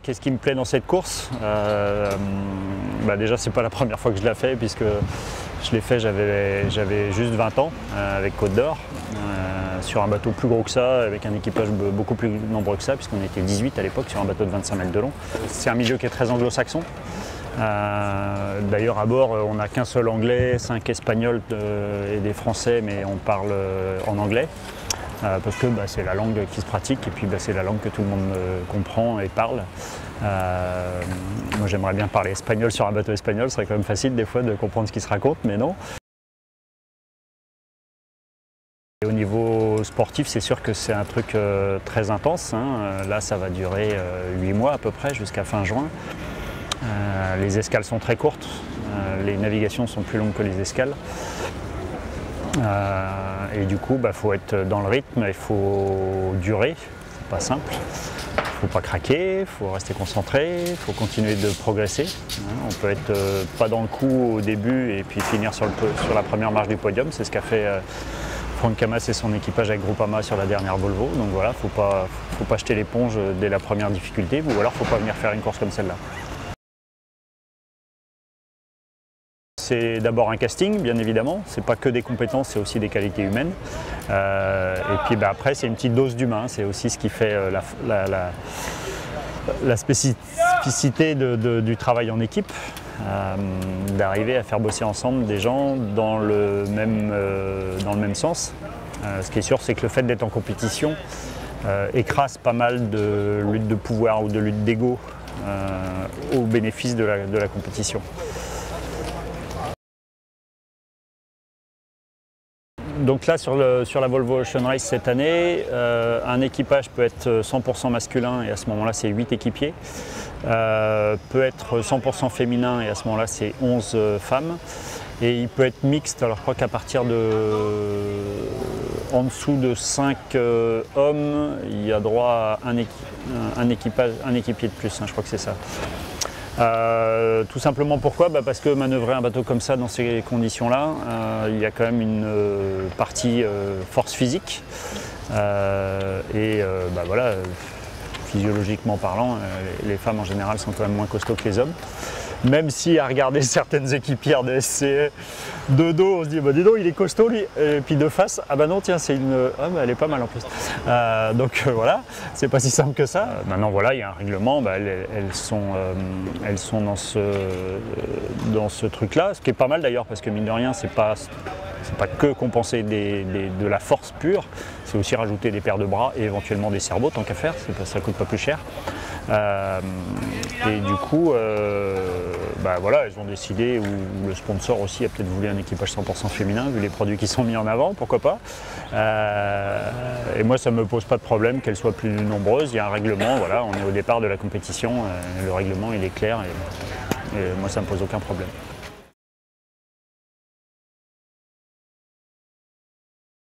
Qu'est-ce qui me plaît dans cette course? Déjà, c'est pas la première fois que je la fais, puisque je l'ai fait, j'avais juste 20 ans avec Côte d'Or, sur un bateau plus gros que ça, avec un équipage beaucoup plus nombreux que ça, puisqu'on était 18 à l'époque sur un bateau de 25 mètres de long. C'est un milieu qui est très anglo-saxon. D'ailleurs, à bord, on n'a qu'un seul anglais, 5 espagnols et des français, mais on parle en anglais. Parce que c'est la langue qui se pratique et puis c'est la langue que tout le monde comprend et parle. Moi j'aimerais bien parler espagnol sur un bateau espagnol, ce serait quand même facile des fois de comprendre ce qui se raconte, mais non. Et au niveau sportif, c'est sûr que c'est un truc très intense, hein. Là ça va durer 8 mois à peu près, jusqu'à fin juin. Les escales sont très courtes, les navigations sont plus longues que les escales. Et du coup, faut être dans le rythme, il faut durer, c'est pas simple. Il ne faut pas craquer, il faut rester concentré, il faut continuer de progresser. On peut être pas dans le coup au début et puis finir sur la première marche du podium. C'est ce qu'a fait Franck Camas et son équipage avec Groupama sur la dernière Volvo. Donc voilà, il ne faut pas jeter l'éponge dès la première difficulté, ou alors il ne faut pas venir faire une course comme celle-là. C'est d'abord un casting, bien évidemment, c'est pas que des compétences, c'est aussi des qualités humaines. Et puis après, c'est une petite dose d'humain, c'est aussi ce qui fait la spécificité du travail en équipe, d'arriver à faire bosser ensemble des gens dans le même sens. Ce qui est sûr, c'est que le fait d'être en compétition écrase pas mal de lutte de pouvoir ou de lutte d'ego au bénéfice de la compétition. Donc là, sur la Volvo Ocean Race cette année, un équipage peut être 100% masculin et à ce moment-là, c'est 8 équipiers. Peut être 100% féminin et à ce moment-là, c'est 11 femmes. Et il peut être mixte, alors je crois qu'à partir en dessous de 5 hommes, il y a droit à un équipier de plus, hein, je crois que c'est ça. Tout simplement pourquoi? Parce que manœuvrer un bateau comme ça dans ces conditions-là, il y a quand même une partie force physique voilà, physiologiquement parlant, les femmes en général sont quand même moins costauds que les hommes. Même si à regarder certaines équipières de SCE de dos, on se dit dis donc il est costaud lui, et puis de face, non tiens c'est une... elle est pas mal en plus. Donc voilà, c'est pas si simple que ça. Maintenant voilà, il y a un règlement, elles sont dans ce truc-là, ce qui est pas mal d'ailleurs, parce que mine de rien, c'est pas que compenser de la force pure, c'est aussi rajouter des paires de bras et éventuellement des cerveaux, tant qu'à faire, ça coûte pas plus cher. Et du coup, voilà, elles ont décidé, ou le sponsor aussi a peut-être voulu un équipage 100% féminin, vu les produits qui sont mis en avant, pourquoi pas. Et moi, ça ne me pose pas de problème qu'elles soient plus nombreuses, il y a un règlement, voilà, on est au départ de la compétition, le règlement il est clair, et moi ça ne me pose aucun problème.